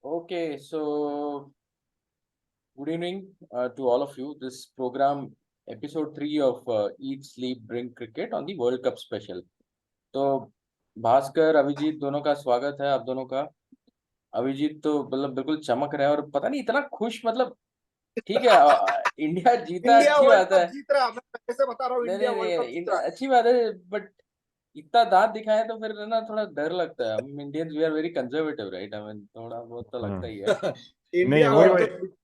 Okay, so good evening to all of you. This program, episode 3 of Eat, Sleep, Drink Cricket on the World Cup special. तो भास्कर अभिजीत दोनों का स्वागत है आप दोनों का। अभिजीत तो मतलब बिल्कुल चमक रहे हैं और पता नहीं इतना खुश मतलब ठीक है इंडिया जीता इंडिया अच्छी वर्ल्ड बात कप है। जीत रहा, मैं पहले से बता रहा हूँ, नहीं इंडिया नहीं वर्ल्ड कप नहीं जीत रहा है। अच्छी बात है बट इतना दांत दिखाए तो फिर ना थोड़ा डर लगता है। हम Indians we are very conservative right. I mean थोड़ा बहुत तो लगता ही है। नहीं इंडिया वही वर्ल्ड वही कप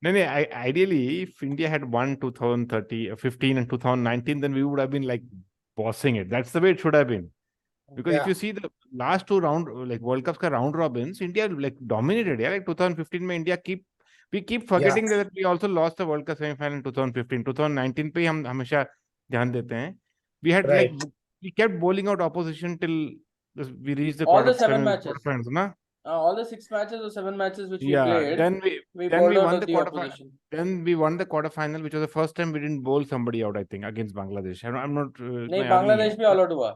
नहीं ideally if India had won 2015 and 2019 then we would have been like bossing it. That's the way it should have been, because if Yeah. you see the last two round like World Cups ka round robins, India like dominated. Yeah, like 2015 mein India we keep forgetting that we also lost the World Cup semi final in 2015. 2019 पे ही हम हमेशा ध्यान देते हैं. We had like Right. we kept bowling out opposition till we reached the All the 7 matches. quarterfinals, na? All the 6 matches or 7 matches which we Yeah, played, then we then bowled we out won of the the quarterfinal. opposition. Then we won the quarterfinal, which was the first time we didn't bowl somebody out, I think, against Bangladesh. I'm not. नहीं इतना याद नहीं बांग्लादेश है. भी all out हुआ.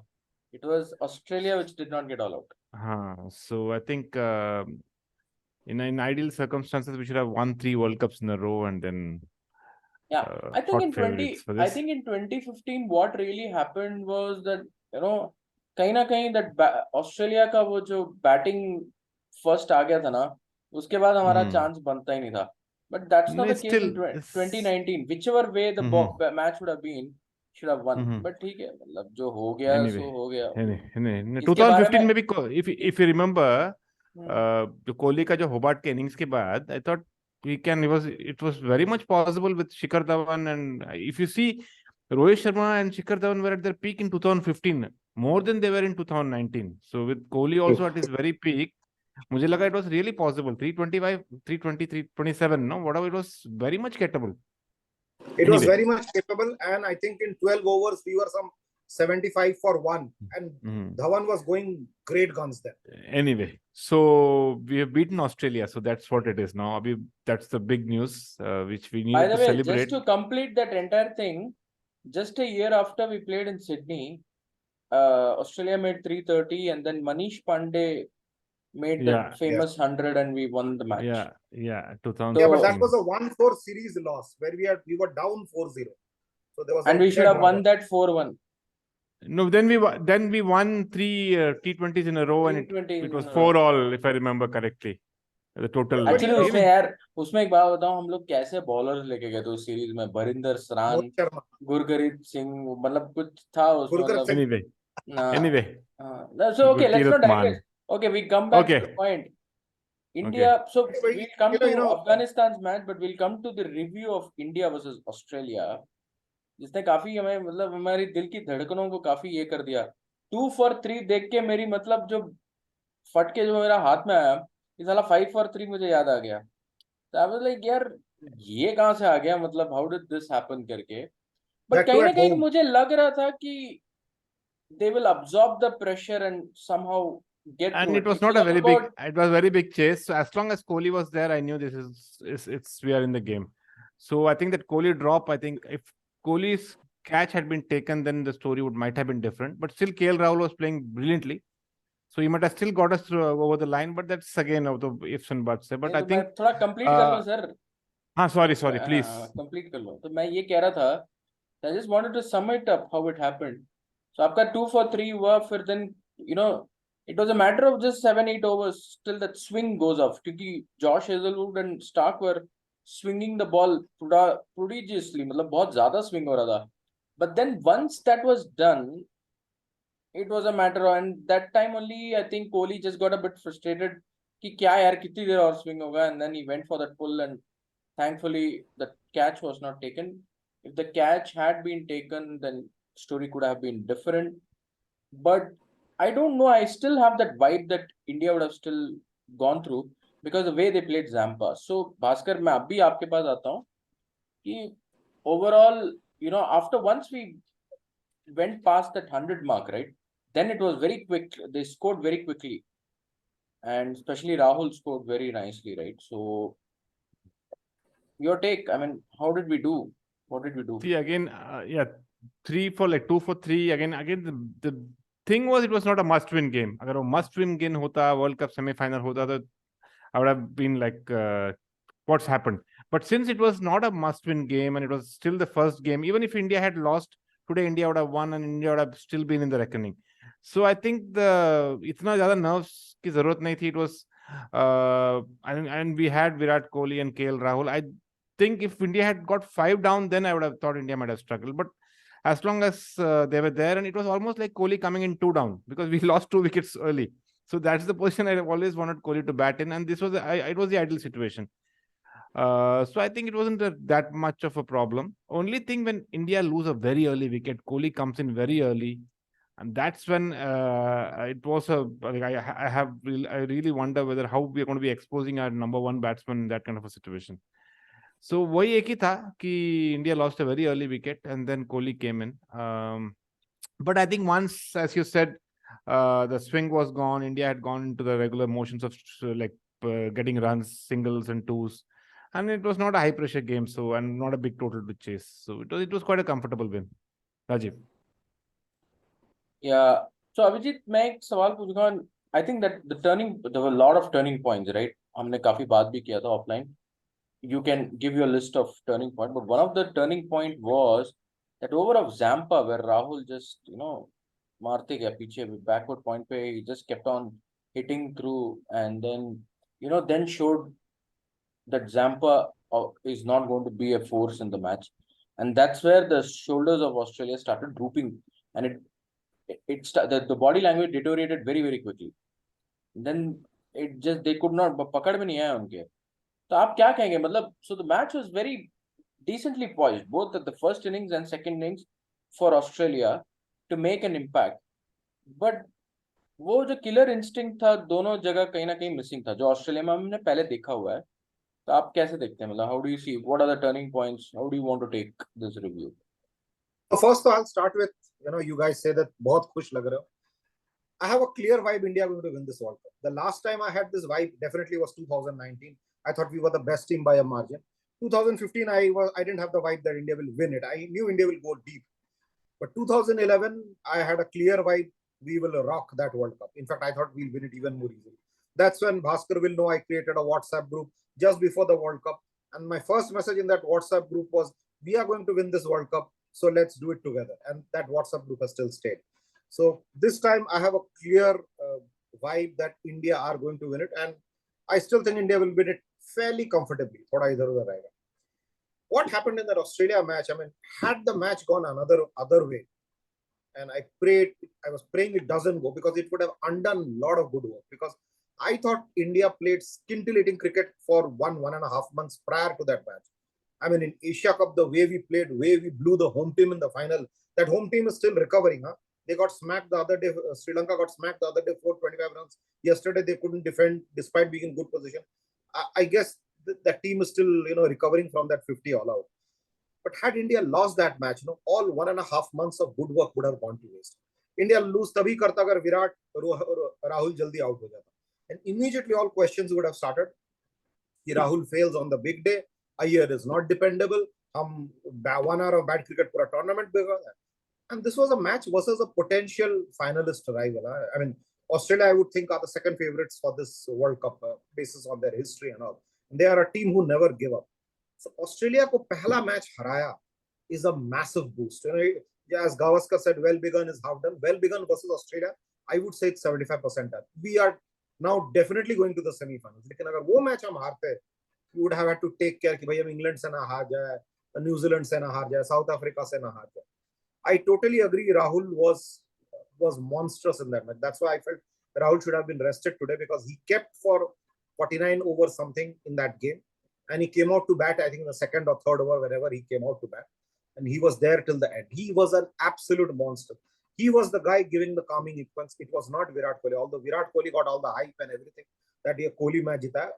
It was Australia which did not get all out. हाँ, so I think in ideal circumstances we should have won 3 World Cups in a row and then Yeah, I think hot in favorites for 20 I this. think in 2015 what really happened was that कहीं ना कहीं that Australia का वो जो batting first आ गया था ना उसके बाद हमारा चांस बनता ही नहीं था. But that's not the It's case in still 2019. Whichever way the match would have been, should have won. But ठीक है मतलब जो हो गया anyway, सो हो गया. anyway, इसके बारे 2015 में में भी if you remember जो कोहली का जो होबार्ट के इनिंग्स के बाद I thought it was very much possible with Shikhar Dhawan, and if you see Rohit Sharma and Shikhar Dhawan were at their peak in 2015 more than they were in 2019. So with Kohli also at his very peak, मुझे लगा it was really possible. 325, 320, 327, no, whatever, it was very much gettable. It was very much capable, and I think in 12 overs we were some 75 for 1, and Dhawan was going great guns there. Anyway, so we have beaten Australia, so that's what it is now. That's the big news which we need to celebrate. By the way, just to complete that entire thing, just a year after we played in Sydney, Australia made 330 and then Manish Pandey made that famous 100 and we won the match. Yeah, 2000. Yeah, but that was a 1-4 series loss where we were down 4-0. So there was and we should have won that 4-1. No, then we won 3 T20s in a row and it was 4-all if I remember correctly. The total. Actually उसमें यार उसमें एक बात बताऊं, हम लोग कैसे bowlers लेके गए थे उस सीरीज में. बरिंदर सरान, गुरप्रीत सिंह, मतलब कुछ था उसमें मतलब. Anyway. So okay, let's not digress. Okay, we come back to the point. India, so we'll come to Afghanistan's match, but we'll come to the review of India versus Australia, जिसने काफी हमें मतलब हमारी दिल की धड़कनों को काफी ये कर दिया. 2 for 3 देख के मेरी मतलब जो फटके जो मेरा हाथ में आया, ये साला 5 for 3 मुझे याद आ गया. तो आई वाज लाइक यार ये कहाँ से आ गया, मतलब हाउ डिड दिस हैपन करके. बट कहीं ना कहीं मुझे लग रहा था कि they will absorb the pressure and somehow get and through it was not a very big it was very big chase. So as long as Kohli was there, I knew this is we are in the game. So I think that Kohli drop, I think if Kohli's catch had been taken, then the story might have been different. But still KL Rahul was playing brilliantly, so he might have still got us through over the line. But that's again of the ifs and buts. But I think थोड़ा complete कर लो sir. हाँ, sorry, please. Complete कर लो. तो मैं ये कह रहा था, I just wanted to sum it up how it happened. So आपका 2 for 3 हुआ, फिर then it was a matter of just 7-8 overs till that swing goes off, क्योंकि Josh Hazelwood and Stark were swinging the ball prodigiously, मतलब बहुत ज़्यादा swing हो रहा था. But then once that was done, it was a matter of, and that time only I think Kohli just got a bit frustrated कि क्या यार कितनी देर और swing होगा, and then he went for that pull and thankfully the catch was not taken. If the catch had been taken, then story could have been different. But I don't know, I still have that vibe that India would have still gone through because the way they played Zampa. So Bhaskar, मैं अभी आपके पास आता हूँ कि overall, after once we went past that 100 mark, right, then it was very quick. They scored very quickly, and especially Rahul scored very nicely, right? So your take, I mean, how did we do? What did we do? See again, 2 for 3 again. The thing was, it was not a must-win game. अगर वो must-win game होता, World Cup semi-final होता, तो I would have been like, what's happened? But since it was not a must-win game and it was still the first game, even if India had lost today, India would have won and India would have still been in the reckoning. So I think the itna zyada nerves ki zarurat nahi thi. It was and we had Virat Kohli and KL Rahul. I think if India had got 5 down, then I would have thought India might have struggled. But as long as they were there, and it was almost like Kohli coming in 2 down because we lost 2 wickets early. So that's the position I always wanted Kohli to bat in, and this was it was the ideal situation. So I think it wasn't that much of a problem. Only thing, when India lose a very early wicket, Kohli comes in very early, and that's when it was like I really wonder whether how we are going to be exposing our number 1 batsman in that kind of a situation. So वही एक ही था कि India lost a very early wicket and then Kohli came in. But I think once, as you said, the swing was gone. India had gone into the regular motions of getting runs, singles and twos, and it was not a high pressure game, so and not a big total to chase. So it was quite a comfortable win. Rajeev. Yeah. So Avijit, मैं एक सवाल पूछूंगा. I think that there were a lot of turning points, right? हमने काफी बात भी किया था offline. You can give your list of turning point, but one of the turning point was that over of Zampa, where Rahul just मारते गया पीछे backward point पे, he just kept on hitting through, and then then showed that Zampa is not going to be a force in the match, and that's where the shoulders of Australia started drooping, and the body language deteriorated very, very quickly. Then it just, they could not, पकड़ में नहीं आया उनके. तो आप क्या कहेंगे, मतलब, so the match was very decently poised, both at the first innings and second innings, for Australia to make an impact. But वो जो किलर इंस्टिंक्ट था दोनों जगह कहीं ना कहीं मिसिंग था, जो ऑस्ट्रेलिया में हमने पहले देखा हुआ है. तो आप कैसे देखते हैं, मतलब, how do you see, what are the turning points, how do you want to take this review? So first I'll start with, you guys say that बहुत खुश लग रहे हो. I have a clear vibe India going to win this World Cup. The last time I had this vibe definitely was 2019. I thought we were the best team by a margin. 2015, I didn't have the vibe that India will win it. I knew India will go deep. But 2011, I had a clear vibe we will rock that World Cup. In fact, I thought we'll win it even more easily. That's when Bhaskar will know I created a WhatsApp group just before the World Cup. And my first message in that WhatsApp group was, we are going to win this World Cup, so let's do it together. And that WhatsApp group has still stayed. So this time I have a clear vibe that India are going to win it. And I still think India will win it fairly comfortably. What happened in that Australia match, I mean, had the match gone other way, and I was praying it doesn't go, because it would have undone a lot of good work. Because I thought India played scintillating cricket for 1.5 months prior to that match. I mean, in Asia Cup, the way we played, way we blew the home team in the final, that home team is still recovering. They got smacked the other day. Sri Lanka got smacked the other day for 25 runs. Yesterday, they couldn't defend despite being in good position. I guess that team is still, recovering from that 50 all out. But had India lost that match, all 1.5 months of good work would have gone to waste. India lose tabhi karta agar Virat Rahul jaldi out ho jata. And immediately all questions would have started. Rahul fails on the big day. Iyer is not dependable. 1 hour of bad cricket pura tournament. And this was a match versus a potential finalist rival. I mean, Australia, I would think, are the second favorites for this World Cup basis on their history and all. And they are a team who never give up. So Australia ko pehla match haraya is a massive boost. As Gavaskar said, well begun is half done. Well begun versus Australia, I would say it's 75% done. We are now definitely going to the semi-finals. Lekin agar wo match hum haarte, we would have had to take care कि भाई हम England से ना हार जाए, New Zealand से ना हार जाए, South Africa से ना हार जाए. I totally agree. Rahul was monstrous in that match. That's why I felt Rahul should have been rested today, because he kept for 49 over something in that game. And he came out to bat, I think, in the second or third over, wherever he came out to bat. And he was there till the end. He was an absolute monster. He was the guy giving the calming influence. It was not Virat Kohli. Although Virat Kohli got all the hype and everything that year Kohli match jita,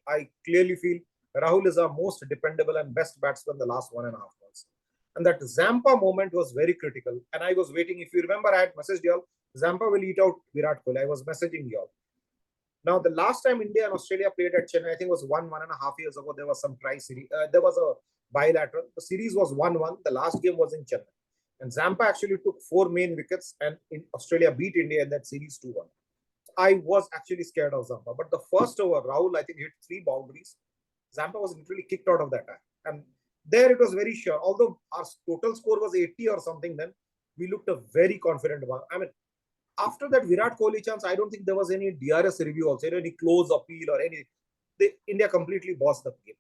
I clearly feel Rahul is our most dependable and best batsman the last 1.5 months. And that Zampa moment was very critical. And I was waiting. If you remember, I had messaged y'all, Zampa will eat out Virat Kohli. I was messaging y'all. Now, the last time India and Australia played at Chennai, I think was 1.5 years ago, there was some tri-series. There was a bilateral. The series was 1-1. The last game was in Chennai. And Zampa actually took 4 main wickets, and Australia beat India in that series 2-1. I was actually scared of Zampa. But the first over, Rahul, I think, hit 3 boundaries. Zampa was literally kicked out of that attack. And there it was very sure. Although our total score was 80 or something, then we looked a very confident one. I mean, after that Virat Kohli chance, I don't think there was any DRS review also, any close appeal or anything. India completely bossed the game.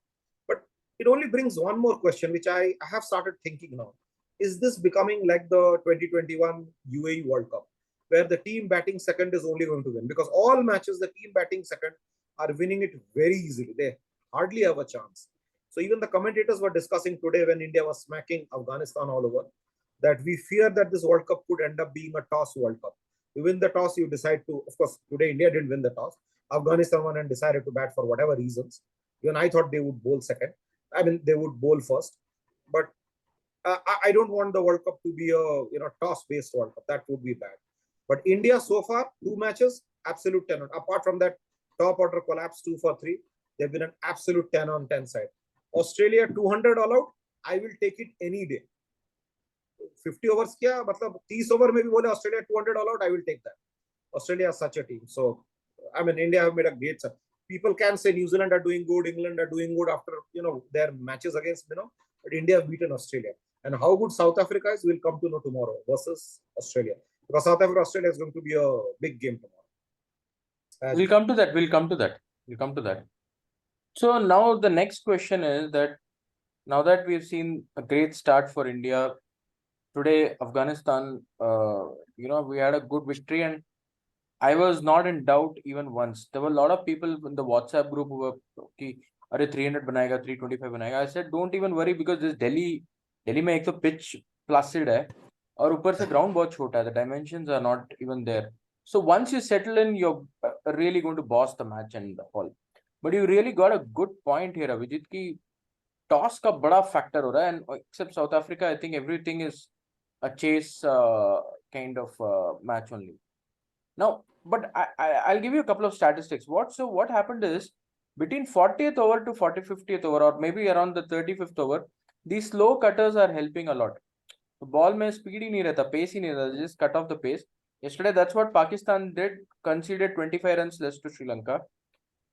But it only brings one more question, which I have started thinking now. Is this becoming like the 2021 UAE World Cup, where the team batting second is only going to win? Because all matches, the team batting second are winning it very easily. They hardly have a chance. So even the commentators were discussing today when India was smacking Afghanistan all over, that we fear that this World Cup could end up being a toss World Cup. You win the toss, you decide to, of course, today India didn't win the toss. Afghanistan won and decided to bat for whatever reasons. Even I thought they would bowl second. I mean, they would bowl first. But I don't want the World Cup to be a toss-based World Cup. That would be bad. But India so far, 2 matches, absolute 10 on. Apart from that top order collapse 2 for 3, they've been an absolute 10 on 10 side. Australia 200 all out, I will take it any day. 50 overs kya, matlab 30 over mein bhi bole Australia 200 all out, I will take that. Australia is such a team. So, I mean, India have made a great start. People can say New Zealand are doing good, England are doing good after, their matches against, but India have beaten Australia. And how good South Africa is, we'll come to know tomorrow versus Australia. Because South Africa, Australia is going to be a big game tomorrow. We'll come to that. So now the next question is that now that we've seen a great start for India, today Afghanistan, we had a good victory, and I was not in doubt even once. There were a lot of people in the WhatsApp group who were, okay, 300 banayega, 325 banayega. I said, don't even worry, because this Delhi में एक तो pitch placid है और ऊपर से ground बहुत छोटा है. The dimensions are not even there. So once you settle in, you're really going to boss the match and all. But you really got a good point here, Avijit, कि toss का बड़ा factor हो रहा है, and except South Africa, I think everything is a chase kind of match only. Now, but I'll give you a couple of statistics. What happened is, between 40th over to 50th over, or maybe around the 35th over, these slow cutters are helping a lot. The ball mein speed hi nahi rehta, pace hi nahi rehta, just cut off the pace. Yesterday, that's what Pakistan did, conceded 25 runs less to Sri Lanka.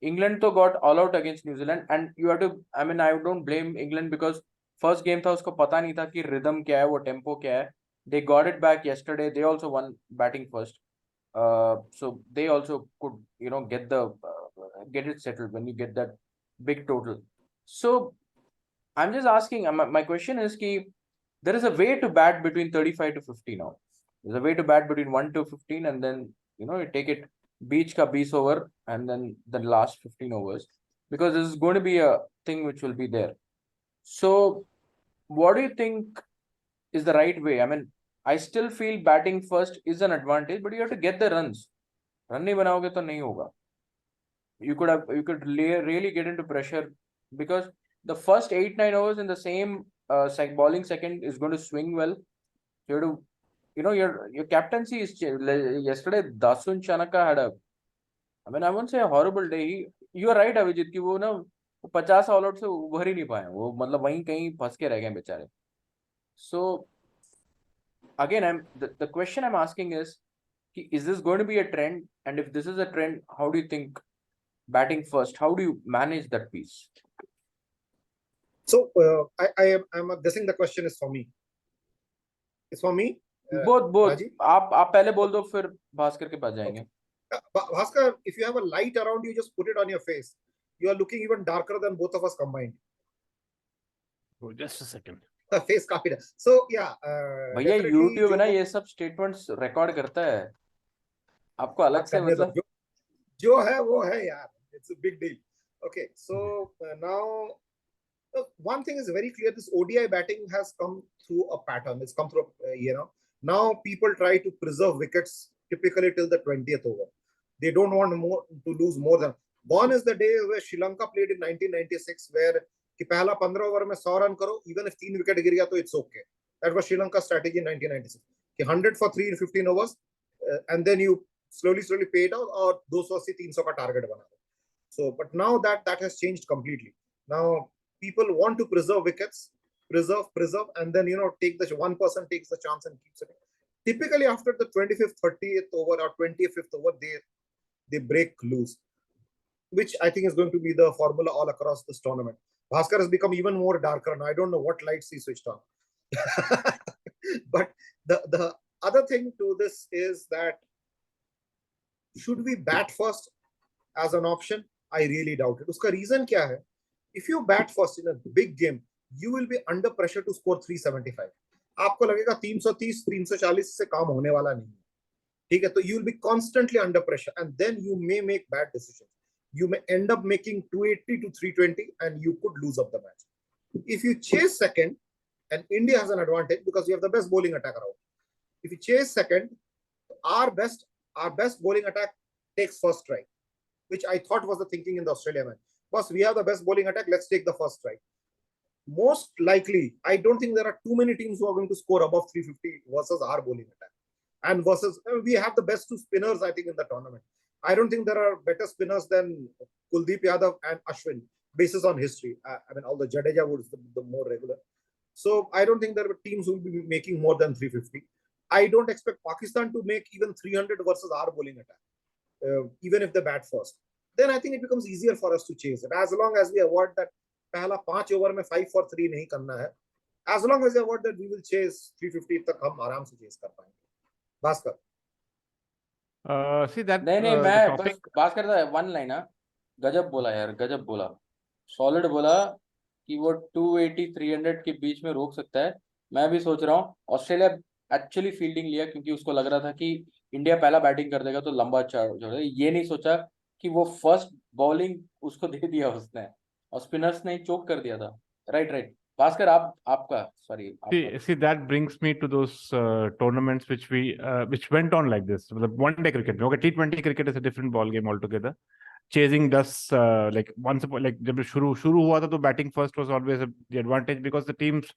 England to got all out against New Zealand, and you have to, I mean, I don't blame England, because first game tha, usko pata nahi tha ki rhythm kya hai, wo tempo kya hai. They got it back yesterday. They also won batting first. So they also could, get it settled when you get that big total. So I'm just asking, my question is ki, there is a way to bat between 35 to 50 now. There's a way to bat between 1 to 15, and then, you take it beach ka 20 over, and then the last 15 overs, because this is going to be a thing which will be there. So what do you think is the right way? I mean, I still feel batting first is an advantage, but you have to get the runs. Run nahi banaoge to nahi hoga. You could really get into pressure, because the first 8-9 overs in the same bowling second is going to swing well. You have to, your captaincy is yesterday. Dasun Chanaka had I mean, I won't say a horrible day. You are right, Avijit, कि वो ना 50 all out से उभर ही नहीं पाए, वो मतलब वहीं कहीं फंस के रह गए बेचारे. So again, the question I'm asking is this going to be a trend? And if this is a trend, how do you think batting first, how do you manage that piece? So I'm guessing the question is for me. It's for me. Both. आप पहले बोल दो, फिर भास्कर के पास जाएंगे. Bhaskar, if you have a light around you, just put it on your face. You are looking even darker than both of us combined. Oh, just a second. Face काफी है. So yeah. भैया YouTube है ना, ये सब statements record करता है. आपको अलग से मतलब जो है वो है यार. It's a big deal. Okay, so now one thing is very clear. This ODI batting has come through a pattern. It's come through, now people try to preserve wickets typically till the 20th over. They don't want to lose more than. Gone is the day where Sri Lanka played in 1996, where कि पहला 15 over में 100 run करो, even if 3 wicket गिर गया तो it's okay. That was Sri Lanka's strategy in 1996. कि 100 for 3 in 15 overs, and then you slowly pay it out, or 280 300 का target बना दो. So, but now that has changed completely. Now people want to preserve wickets, preserve, and then take the one person takes the chance and keeps it. Typically after the 25th, 30th over or 25th over, they break loose, which I think is going to be the formula all across this tournament. Bhaskar has become even more darker now. I don't know what lights he switched on. But the other thing to this is that, should we bat first as an option? I really doubt it. Uska reason kya hai? If you bat first in a big game, you will be under pressure to score 375. आपको लगेगा 330 340 से काम होने वाला नहीं है, ठीक है? तो you will be constantly under pressure, and then you may make bad decisions. You may end up making 280 to 320, and you could lose up the match. If you chase second, and India has an advantage because we have the best bowling attack around. If you chase second, our best bowling attack takes first strike, which I thought was the thinking in the Australia match. Because we have the best bowling attack, let's take the first strike. Most likely, I don't think there are too many teams who are going to score above 350 versus our bowling attack. And versus, we have the best two spinners, I think, in the tournament. I don't think there are better spinners than Kuldeep Yadav and Ashwin, basis on history. I mean, although Jadeja was the more regular. So I don't think there are teams who will be making more than 350. I don't expect Pakistan to make even 300 versus our bowling attack, even if they bat first. Then I think it becomes easier for us to chase it. As long as we avoid that पहला 5 over में 5 for 3 नहीं करना है, as long as we avoid that, we will chase 350 तक हम आराम से chase कर पाएंगे. भास्कर, see that नहीं the मैं topic. बस भास्कर था वन लाइन ना, गजब बोला यार, गजब बोला, सॉलिड बोला कि वो 280 300 के बीच में रोक सकता है. मैं भी सोच रहा हूँ ऑस्ट्रेलिया एक्चुअली फील्डिंग लिया क्योंकि उसको लग रहा था कि इंडिया पहला बैटिंग कर देगा तो लंबा छोड़, ये नहीं सोचा कि वो फर्स्ट बॉलिंग उसको दे दिया उसने और स्पिनर्स ने चोक कर दिया था. राइट भास्कर, आपका sorry. See that brings me to those tournaments which went on like this. The one day cricket, okay, T20 cricket is a different ball game altogether. Chasing does like once like जब शुरू हुआ था तो batting first was always the advantage because the teams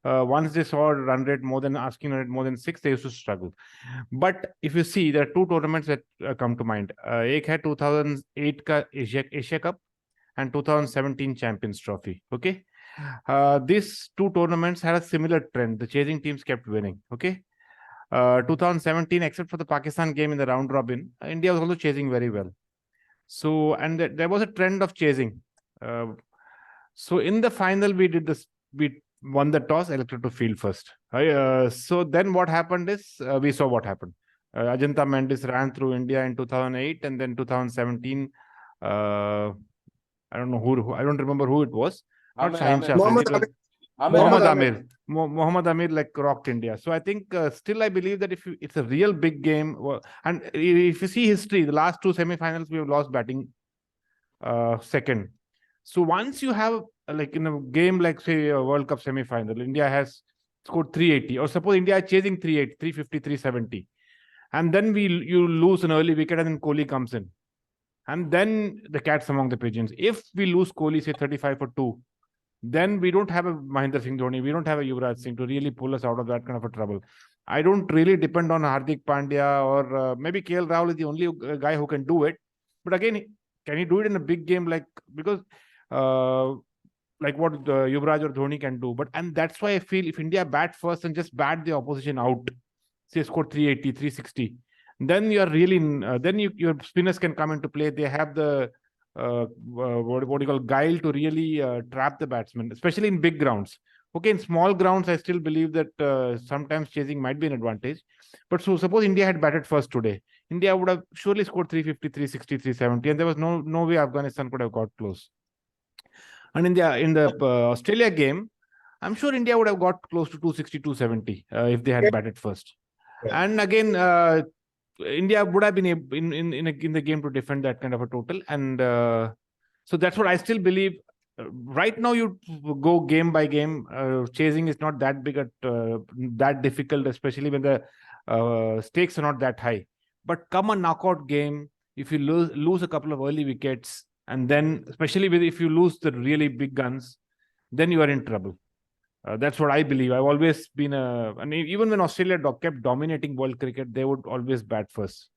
once they saw run rate more than asking run rate more than 6, they used to struggle. But if you see, there are two tournaments that come to mind. एक है 2008 का Asia Cup and 2017 Champions Trophy. Okay, these two tournaments had a similar trend. The chasing teams kept winning. Okay, 2017, except for the Pakistan game in the round robin, India was also chasing very well. So, and there was a trend of chasing. So in the final, we won the toss, elected to field first. So then what happened is, we saw what happened. Ajanta Mendis ran through India in 2008, and then 2017. I don't know who. I don't remember who it was. Not Shaheen Shah. Mohammad Amir like rocked India. So I think still I believe that if it's a real big game, and if you see history, the last two semi-finals we have lost batting second. So once you have like in a game like say a World Cup semi-final, India has scored 380, or suppose India is chasing 380, 350, 370, and then you lose an early wicket and then Kohli comes in. And then the cat's among the pigeons. If we lose Kohli, say 35 for 2, then we don't have a Mahendra Singh Dhoni, we don't have a Yuvraj Singh to really pull us out of that kind of a trouble. I don't really depend on Hardik Pandya or maybe KL Rahul is the only guy who can do it. But again, can he do it in a big game because like what Yuvraj or Dhoni can do? And that's why I feel if India bat first and just bat the opposition out, say score 380, 360, then you are really then your spinners can come into play. They have the what you call guile to really trap the batsman, especially in big grounds. Okay, in small grounds, I still believe that sometimes chasing might be an advantage. But so suppose India had batted first today, India would have surely scored 350, 360, 370, and there was no way Afghanistan could have got close. And in the Australia game, I'm sure India would have got close to 260, 270 if they had batted first. Yeah. And again, India would have been in the game to defend that kind of a total. And so that's what I still believe. Right now, you go game by game. Chasing is not that big, that difficult, especially when the stakes are not that high. But come a knockout game, if you lose a couple of early wickets, and then especially if you lose the really big guns, then you are in trouble. That's what I believe. I've always been and even when Australia kept dominating world cricket, they would always bat first.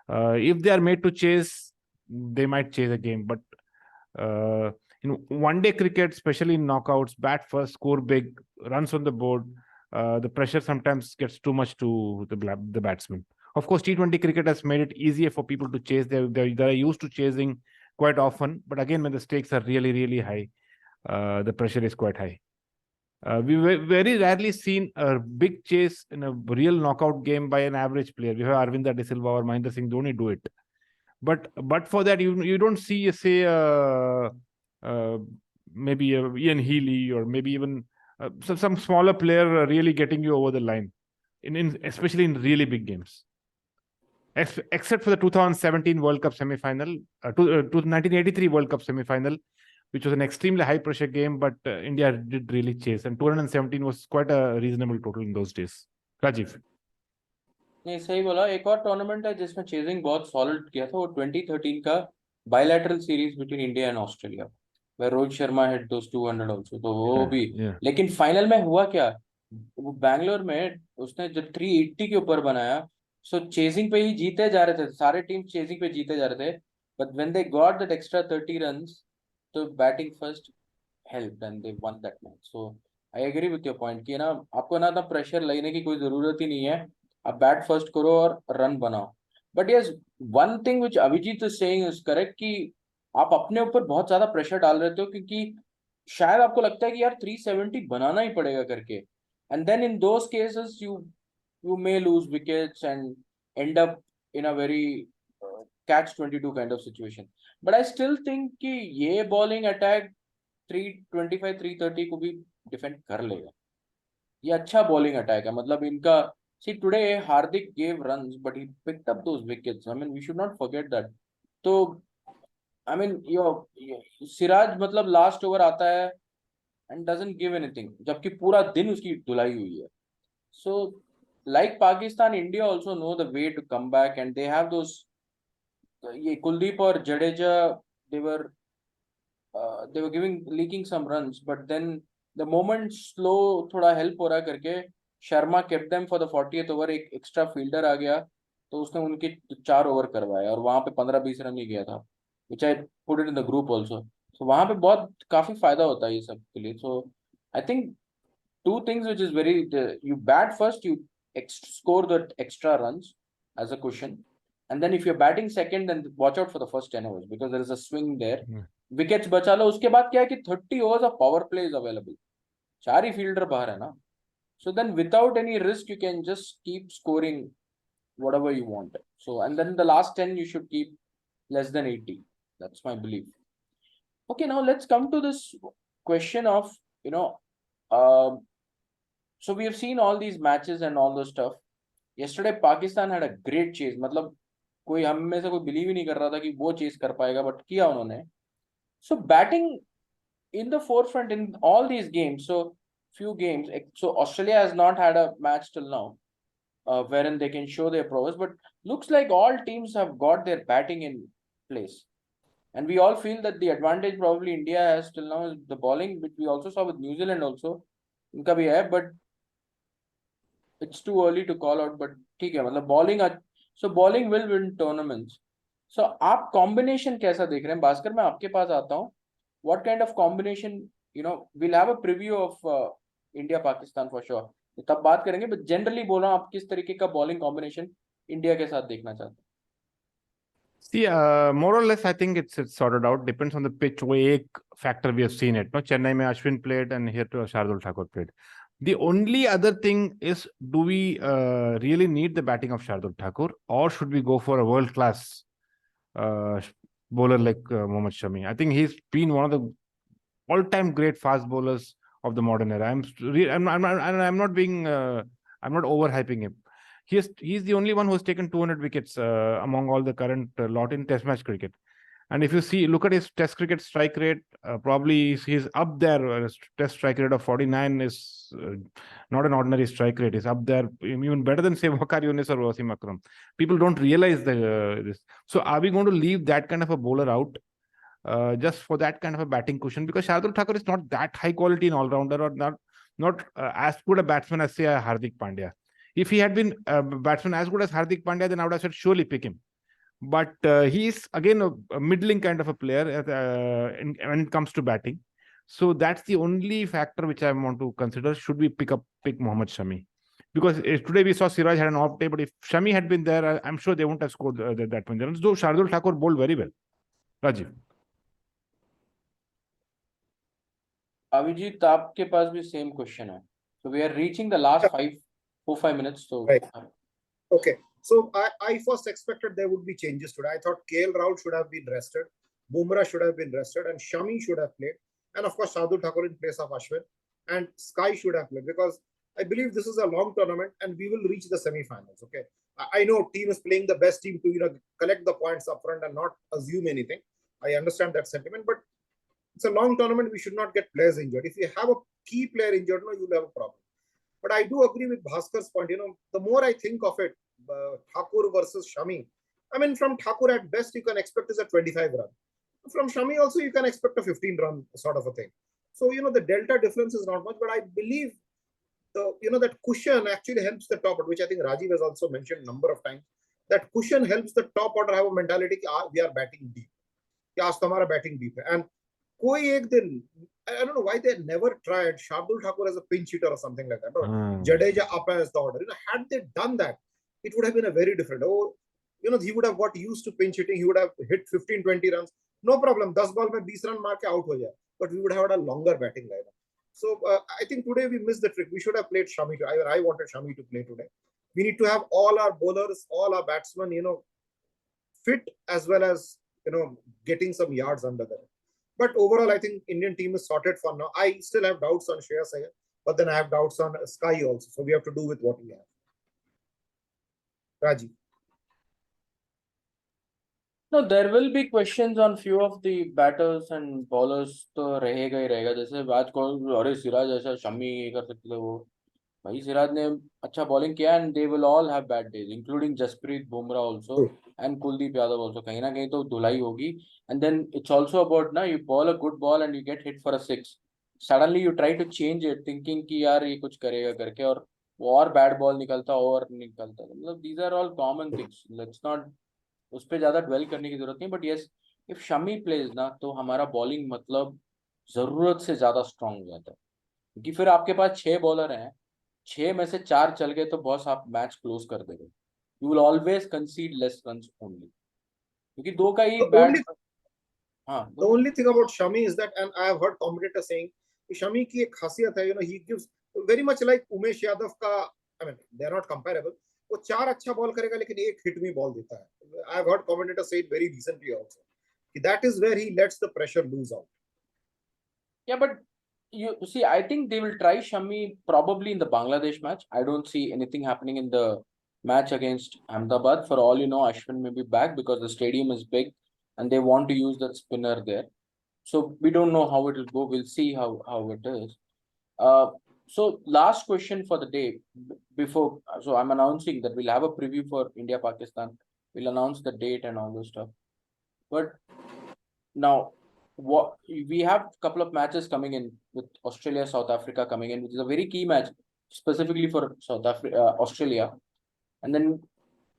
If they are made to chase, they might chase a game. But one-day cricket, especially in knockouts, bat first, score big, runs on the board. The pressure sometimes gets too much to the batsman. Of course, T20 cricket has made it easier for people to chase. They're used to chasing quite often. But again, when the stakes are really, really high, the pressure is quite high. We've very rarely seen a big chase in a real knockout game by an average player. We have Arvinda De Silva or Mahendra Singh Dhoni do it. But for that, you don't see, say, maybe Ian Healy or maybe even some smaller player really getting you over the line, especially in really big games. Except for the 2017 World Cup semi-final, 1983 World Cup semi-final, which was an extremely high-pressure game, but India did really chase. And 2017 was quite a reasonable total in those days. Rajeev. नहीं सही बोला. एक और tournament है जिसमें chasing बहुत solid किया था, वो 2013 का bilateral series between India and Australia, where Rohit Sharma hit those 200 also. तो वो भी, लेकिन फाइनल में हुआ क्या, वो बैंगलोर में उसने जब 380 के ऊपर बनाया, सो चेजिंग पे ही जीते जा रहे थे, सारे टीम चेजिंग पे जीते जा रहे थे, but when they got that extra 30 runs, तो batting first help and they won that match. So I agree with your point कि ना आपको ना प्रेशर लेने की कोई जरूरत ही नहीं है, आप बैट फर्स्ट करो और रन बनाओ. But yes, one thing which Abhijit is saying is correct कि आप अपने ऊपर बहुत ज्यादा प्रेशर डाल रहे हो, क्योंकि शायद आपको लगता है कि यार 370 बनाना ही पड़ेगा करके, and then in those cases you may lose wickets and end up in a very catch-22 kind of situation. But I still think कि ये bowling attack 325 330 को भी डिफेंड कर लेगा. ये अच्छा bowling attack है, मतलब इनका. See, today Hardik gave runs, but he picked up those wickets. I mean, we should not forget that. तो I mean, सिराज मतलब लास्ट ओवर आता है and doesn't give anything, जबकि पूरा दिन उसकी धुलाई हुई है. So like Pakistan, India also know the way to come back, and they have those. ये Kuldeep और Jadeja, they were leaking some runs, but then the moment slow थोड़ा help हो रहा करके Sharma kept them for the 40th over. एक extra fielder आ गया तो उसने उनके 4 ओवर करवाया और वहां पे 15-20 रन ही गया था, which I put it in the group also. So वहां पे बहुत काफी फायदा होता है ये सब के लिए. So I think two things which is very, you bat first, you score the extra runs as a cushion, and then if you're batting second, then watch out for the first 10 overs because there is a swing there. Wickets बचा लो. उसके बाद क्या है कि 30 overs of power play is available. 4 he fielder बाहर है ना. So then without any risk you can just keep scoring whatever you want. So and then the last 10 you should keep less than 80. That's my belief. Okay, now let's come to this question of, so we have seen all these matches and all those stuff. Yesterday Pakistan had a great chase. मतलब कोई हम में से कोई believe ही नहीं कर रहा था कि वो चेस कर पाएगा, बट किया उन्होंने. So batting in the forefront in all these games. So few games. So Australia has not had a match till now, wherein they can show their prowess. But looks like all teams have got their batting in place, and we all feel that the advantage probably India has till now is the bowling, which we also saw with New Zealand also. उनका भी है, but it's too early to call out. But ठीक है, मतलब bowling. So bowling will win tournaments. So आप combination कैसा देख रहे हैं? भास्कर, मैं आपके पास आता हूँ. What kind of combination, we'll have a preview of India Pakistan for sure. तब बात करेंगे, but generally बोल रहा हूँ, आप किस तरीके का bowling combination इंडिया के साथ देखना चाहते हैं? See, more or less, I think it's sorted out. Depends on the pitch. वो एक factor we have seen it. No, Chennai में Ashwin played and here to Shardul Thakur played. The only other thing is, do we really need the batting of Shardul Thakur, or should we go for a world-class bowler like Mohammad Shami? I think he's been one of the all-time great fast bowlers of the modern era. I'm not overhyping him. He's the only one who has taken 200 wickets among all the current lot in Test match cricket. And if you look at his Test cricket strike rate, probably he's up there. Test strike rate of 49 is not an ordinary strike rate. It's up there, even better than say Waqar Younis or Wasim Akram. People don't realize this. So are we going to leave that kind of a bowler out just for that kind of a batting cushion? Because Shardul Thakur is not that high quality in all-rounder, or not as good a batsman as say Hardik Pandya. If he had been a batsman as good as Hardik Pandya, then I would have said surely pick him. But he's again a middling kind of a player when it comes to batting. So that's the only factor which I want to consider. Should we pick Mohammad Shami? because today we saw Siraj had an off day, but if Shami had been there, I'm sure they wouldn't have scored that many runs, though Shardul Thakur bowled very well. Rajeev. Avijit, आपके पास भी same question है. So we are reaching the last 4-5 minutes. So right. Okay. So I first expected there would be changes today. I thought KL Rahul should have been rested, Bumrah should have been rested, and Shami should have played, and of course Shardul Thakur in place of Ashwin, and Sky should have played, because I believe this is a long tournament and we will reach the semi-finals. Okay, I know team is playing the best team to collect the points up front and not assume anything. I understand that sentiment, but it's a long tournament. We should not get players injured. If you have a key player injured, no, you'll have a problem. But I do agree with Bhaskar's point. The more I think of it, Thakur versus Shami, I mean, from Thakur at best you can expect is a 25 run. From Shami also you can expect a 15 run sort of a thing. So the delta difference is not much, but I believe that cushion actually helps the top order, which I think Rajeev has also mentioned a number of times. That cushion helps the top order have a mentality that we are batting deep. आज तो हमारा batting deep है. And कोई एक दिन, I don't know why they never tried Shardul Thakur as a pinch hitter or something like that. Or Jadeja up as the order. Had they done that, it would have been a very different. He would have got used to pinch hitting. He would have hit 15-20 runs. No problem. 10 ball में 20 run मार के out हो जाए. But we would have had a longer batting lineup. So I think today we missed the trick. We should have played Shami. I wanted Shami to play today. We need to have all our bowlers, all our batsmen, fit, as well as getting some yards under them. But overall, I think Indian team is sorted for now. I still have doubts on Shreyas Iyer, but then I have doubts on Sky also. So we have to do with what we have. Rajeev. No, there will be questions on few of the batters and bowlers. तो रहेगा ही रहेगा. जैसे बात करो, अरे सिराज ऐसा शमी कर सकते थे वो. भाई सिराज ने अच्छा bowling किया, and they will all have bad days, including Jasprit Bumrah also and Kuldeep Yadav also. कहीं ना कहीं तो धुलाई होगी. And then it's also about you bowl a good ball and you get hit for a 6. Suddenly you try to change it, thinking कि यार ये कुछ करेगा करके, और bad ball निकलता और निकलता. मतलब these are all common things. Let's not उस पर ज्यादा ड्वेल करने की जरूरत नहीं. But yes, if Shami plays ना, तो हमारा बॉलिंग मतलब जरूरत से ज्यादा स्ट्रांग हो जाता है. क्योंकि फिर आपके पास 6 बॉलर हैं, 6 में से 4 चल गए तो बॉस आप मैच क्लोज कर देंगे. You will always कंसीड less runs only, क्योंकि 2 का ही bat. The only thing about Shami is that, and I have heard commentators saying, Shami की एक खासियत है, he gives very much like Umesh Yadav का. I mean, they are not comparable. वो 4 अच्छा ball करेगा लेकिन एक हिट में बॉल देता है. I have heard commentators say it very recently also. That is where he lets the pressure lose out. Yeah, but you see, I think they will try Shami probably in the Bangladesh match. I don't see anything happening in the match against Ahmedabad. For all you know, Ashwin may be back because the stadium is big and they want to use that spinner there. So we don't know how it will go. We'll see how it is. So last question for the day before. So I'm announcing that we'll have a preview for India-Pakistan. We'll announce the date and all those stuff. But now, what we have a couple of matches coming in with Australia, South Africa coming in, which is a very key match specifically for South Africa, Australia. And then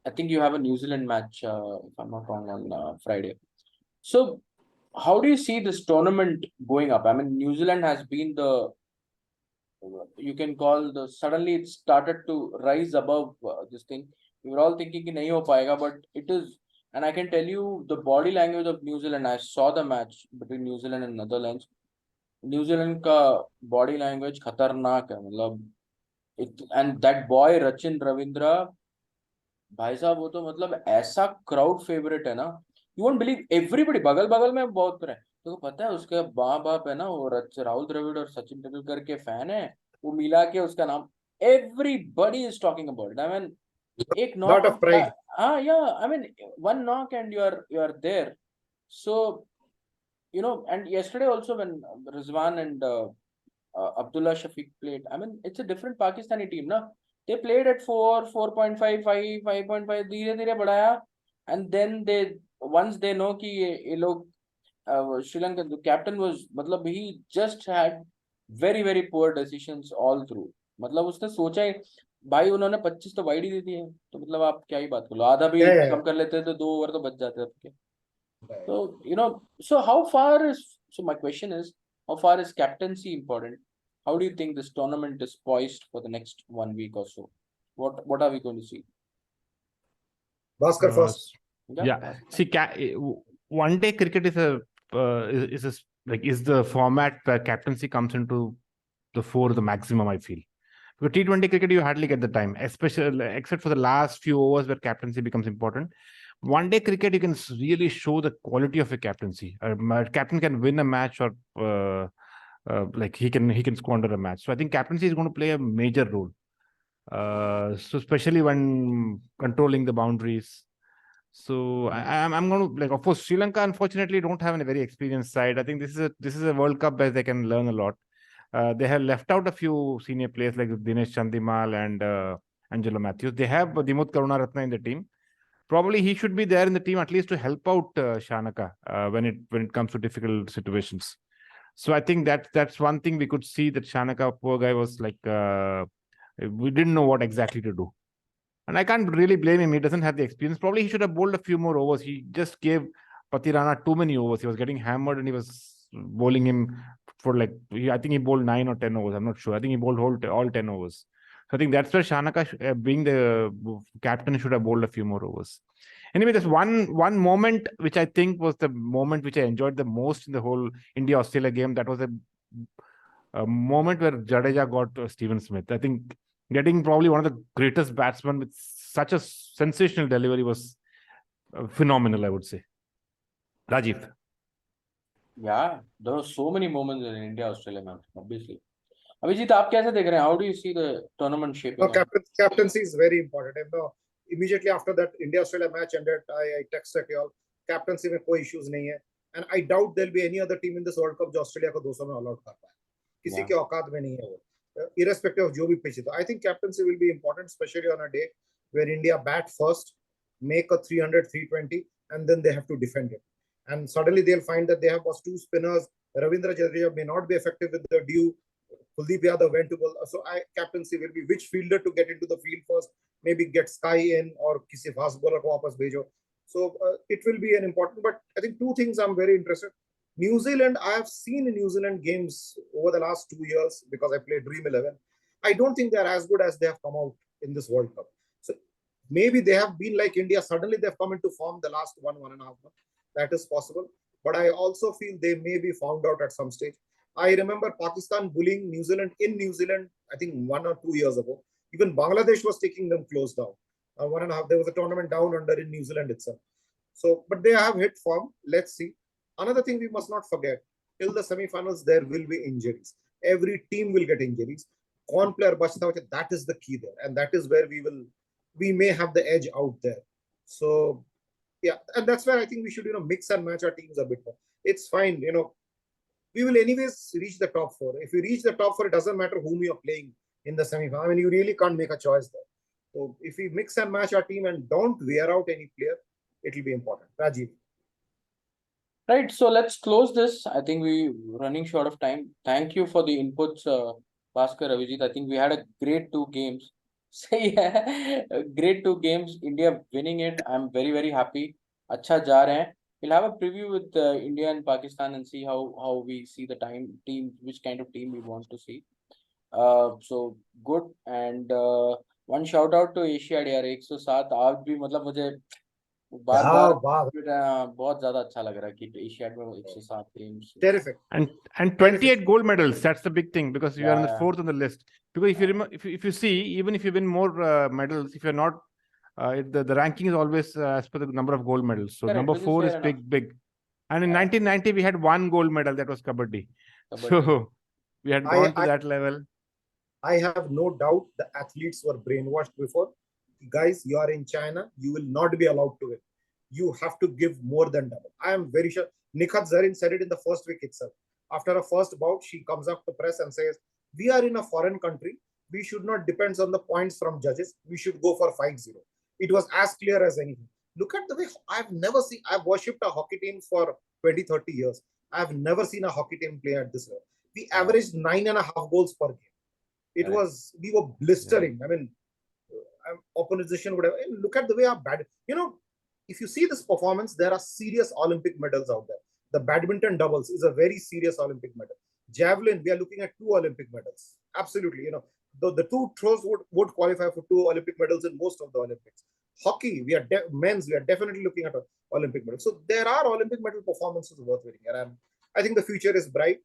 I think you have a New Zealand match, if I'm not wrong, on Friday. So how do you see this tournament going up? I mean, New Zealand has been you can call suddenly it started to rise above this thing. We were all thinking कि नहीं हो पाएगा, but it is. And I can tell you the body language of New Zealand. I saw the match between New Zealand and Netherlands. New Zealand का body language खतरनाक है, मतलब. And that boy Rachin Ravindra, भाई साहब वो तो मतलब ऐसा crowd favorite है ना. You won't believe, everybody बगल में बहुत रहे. तो पता है उसके बाप है ना, वो राहुल द्रविड़ और सचिन तेंदुलकर के फैन है. वो मिला के उसका नाम everybody is talking about it. I mean, एक knock, lot of pride. Yeah, I mean, one knock and you are there. So and yesterday also when Rizwan and Abdullah Shafiq played, I mean, it's a different Pakistani team na. They played at 4, 4.5, 5, 5.5, धीरे बढ़ाया. And then once they know कि ये लोग Sri Lanka, the captain was, मतलब he just had very very poor decisions all through. मतलब उसने सोचा ही, भाई उन्होंने 25 तो वाइड ही दे दिए, तो मतलब आप क्या ही बात कर लो. आधा भी कम कर लेते तो 2 ओवर तो बच जाते आपके. So so how far is, so my question is, how far is captaincy important? How do you think this tournament is poised for the next 1 week or so? What are we going to see? Bhaskar first. Yeah. See, one day cricket is is the format where captaincy comes into the fore the maximum, I feel. Because T20 cricket, you hardly get the time, especially except for the last few overs where captaincy becomes important. One day cricket, you can really show the quality of a captaincy. A captain can win a match, or like he can squander a match. So I think captaincy is going to play a major role. So especially when controlling the boundaries. So I'm going to, like, of course, Sri Lanka unfortunately don't have a very experienced side. I think this is a World Cup where they can learn a lot. They have left out a few senior players like Dinesh Chandimal and Angelo Matthews. They have Dimut Karunaratne in the team. Probably he should be there in the team at least to help out Shanaka when it comes to difficult situations. So I think that's one thing we could see, that Shanaka, poor guy, was like we didn't know what exactly to do. And I can't really blame him. He doesn't have the experience. Probably he should have bowled a few more overs. He just gave Patirana too many overs. He was getting hammered and he was bowling him for like, I think he bowled 9 or 10 overs. I'm not sure. I think he bowled all 10 overs. So I think that's where Shanaka, being the captain, should have bowled a few more overs. Anyway, there's one moment which I think was the moment which I enjoyed the most in the whole India-Australia game. That was a moment where Jadeja got Steven Smith. I think getting probably one of the greatest batsmen with such a sensational delivery was phenomenal, I would say. Rajeev. Yeah, there were so many moments in India-Australia match, obviously. Avijit, आप कैसे देख रहे हैं? How do you see the tournament shaping up? Captaincy is very important. And immediately after that India-Australia match ended, I texted you all. Captaincy में कोई issues नहीं है. And I doubt there'll be any other team in this World Cup जो Australia को 200 में all out कर पाए. किसी के औकात में नहीं है वो. Irrespective of जो भी pitch. I think captaincy will be important, especially on a day where India bat first, make a 300, 320, and then they have to defend it. And suddenly they'll find that they have was 2 spinners. Ravindra Jadeja may not be effective with the due. Kuldeep Yadav went to bowl. So captaincy will be which fielder to get into the field first. Maybe get Sky in or kisi fast bowler ko wapas bhejo. So it will be an important. But I think 2 things I'm very interested. New Zealand, I have seen New Zealand games over the last 2 years because I played Dream 11. I don't think they're as good as they have come out in this World Cup. So maybe they have been like India. Suddenly they've come into form the last 1.5 months. That is possible. But I also feel they may be found out at some stage. I remember Pakistan bullying New Zealand in New Zealand, I think 1 or 2 years ago. Even Bangladesh was taking them close down. 1.5, there was a tournament down under in New Zealand itself. So, but they have hit form. Let's see. Another thing we must not forget, till the semi-finals, there will be injuries. Every team will get injuries. Kaun player bachta, that is the key there. And that is where we may have the edge out there. So, yeah, and that's where I think we should, mix and match our teams a bit more. It's fine, we will anyways reach the top 4. If we reach the top 4, it doesn't matter whom you're playing in the semi-final. I mean, you really can't make a choice there. So if we mix and match our team and don't wear out any player, it will be important. Rajeev. Right, so let's close this. I think we're running short of time. Thank you for the inputs, Bhaskar, Avijit. I think we had a great 2 games. So yeah, great 2 games. India winning it. I'm very, very happy. Acha ja rahe hain. We'll have a preview with India and Pakistan and see how we see the team, which kind of team we want to see. So good. And one shout out to Asia यार 107 आज भी मतलब मुझे बार बहुत ज्यादा अच्छा लग रहा है कि एशियाड में 107 teams. Terrific. And 28 gold medals. That's the big thing because you are on the 4th on the list. Because if you remember, if you see, even if you win more medals, if you're not, the ranking is always as per the number of gold medals. So number 4 is big. And in 1990 we had 1 gold medal, that was kabaddi. So we had gone to that level. I have no doubt the athletes were brainwashed before. Guys, you are in China, you will not be allowed to win. You have to give more than double. I am very sure. Nikhat Zarin said it in the first week itself. After a first bout, she comes up to press and says, we are in a foreign country. We should not depend on the points from judges. We should go for 5-0. It was as clear as anything. Look at the way I've worshipped a hockey team for 20, 30 years. I've never seen a hockey team play at this level. We averaged 9.5 goals per game. We were blistering. I mean, opposition would have, look at the way our if you see this performance, there are serious Olympic medals out there. The badminton doubles is a very serious Olympic medal. Javelin, we are looking at 2 Olympic medals. Absolutely, the two throws would qualify for 2 Olympic medals in most of the Olympics. Hockey, we are men's, we are definitely looking at Olympic medals. So there are Olympic medal performances worth winning, and I think the future is bright.